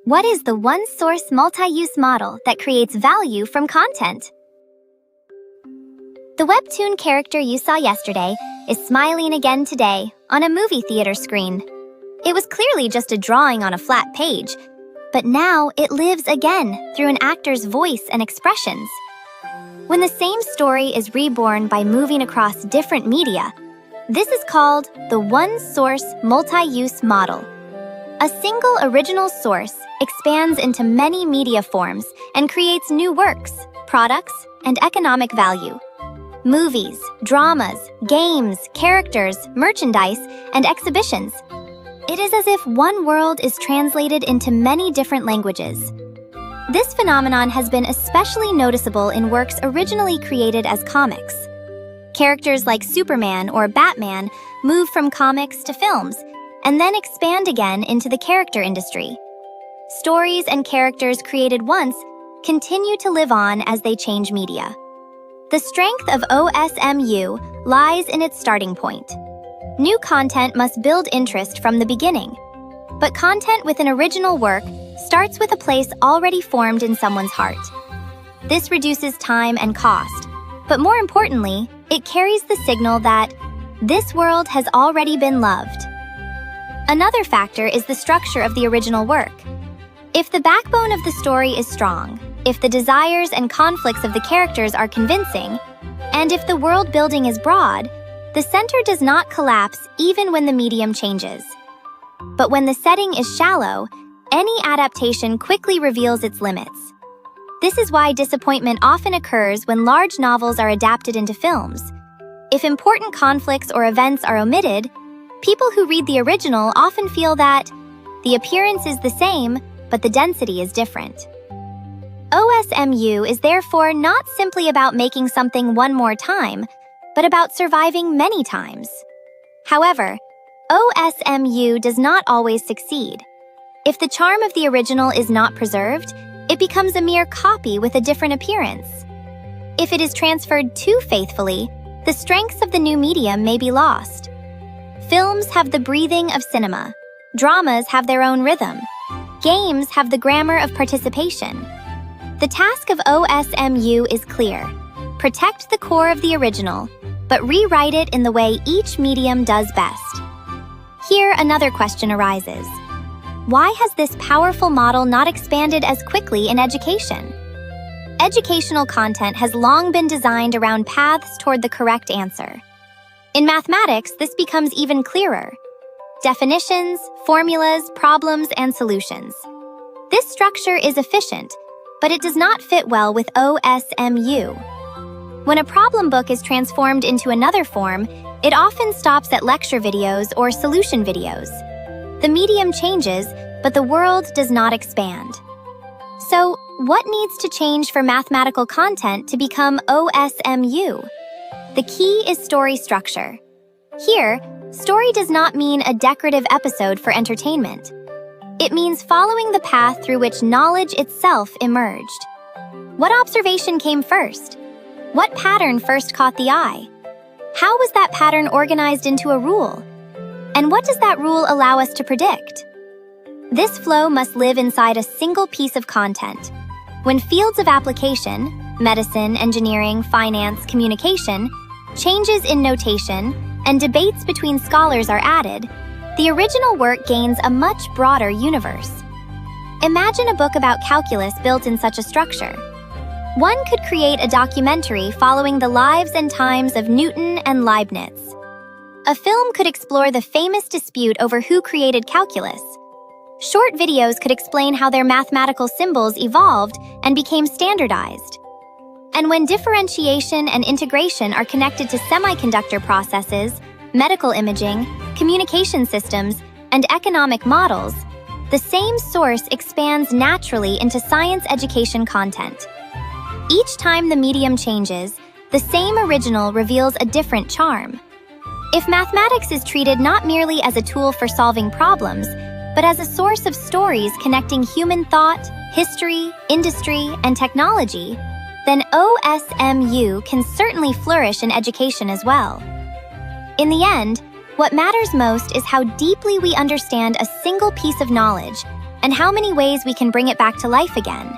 What is the one-source multi-use model that creates value from content? The webtoon character you saw yesterday is smiling again today on a movie theater screen. It was clearly just a drawing on a flat page, but now it lives again through an actor's voice and expressions. When the same story is reborn by moving across different media, this is called the one-source multi-use model. A single original source expands into many media forms and creates new works, products, and economic value. Movies, dramas, games, characters, merchandise, and exhibitions. It is as if one world is translated into many different languages. This phenomenon has been especially noticeable in works originally created as comics. Characters like Superman or Batman move from comics to films, and then expand again into the character industry. Stories and characters created once continue to live on as they change media. The strength of OSMU lies in its starting point. New content must build interest from the beginning. But content with an original work starts with a place already formed in someone's heart. This reduces time and cost, but more importantly, it carries the signal that this world has already been loved. Another factor is the structure of the original work. If the backbone of the story is strong, if the desires and conflicts of the characters are convincing, and if the world building is broad, the center does not collapse even when the medium changes. But when the setting is shallow, any adaptation quickly reveals its limits. This is why disappointment often occurs when large novels are adapted into films. If important conflicts or events are omitted, people who read the original often feel that the appearance is the same, but the density is different. OSMU is therefore not simply about making something one more time, but about surviving many times. However, OSMU does not always succeed. If the charm of the original is not preserved, it becomes a mere copy with a different appearance. If it is transferred too faithfully, the strengths of the new medium may be lost. Films have the breathing of cinema. Dramas have their own rhythm. Games have the grammar of participation. The task of OSMU is clear. Protect the core of the original, but rewrite it in the way each medium does best. Here, another question arises. Why has this powerful model not expanded as quickly in education? Educational content has long been designed around paths toward the correct answer. In mathematics, this becomes even clearer. Definitions, formulas, problems, and solutions. This structure is efficient, but it does not fit well with OSMU. When a problem book is transformed into another form, it often stops at lecture videos or solution videos. The medium changes, but the world does not expand. So, what needs to change for mathematical content to become OSMU? The key is story structure. Here, story does not mean a decorative episode for entertainment. It means following the path through which knowledge itself emerged. What observation came first? What pattern first caught the eye? How was that pattern organized into a rule? And what does that rule allow us to predict? This flow must live inside a single piece of content. When fields of application, medicine, engineering, finance, communication, changes in notation, and debates between scholars are added, the original work gains a much broader universe. Imagine a book about calculus built in such a structure. One could create a documentary following the lives and times of Newton and Leibniz. A film could explore the famous dispute over who created calculus. Short videos could explain how their mathematical symbols evolved and became standardized. And when differentiation and integration are connected to semiconductor processes, medical imaging, communication systems, and economic models, the same source expands naturally into science education content. Each time the medium changes, the same original reveals a different charm. If mathematics is treated not merely as a tool for solving problems, but as a source of stories connecting human thought, history, industry, and technology, then OSMU can certainly flourish in education as well. In the end, what matters most is how deeply we understand a single piece of knowledge and how many ways we can bring it back to life again.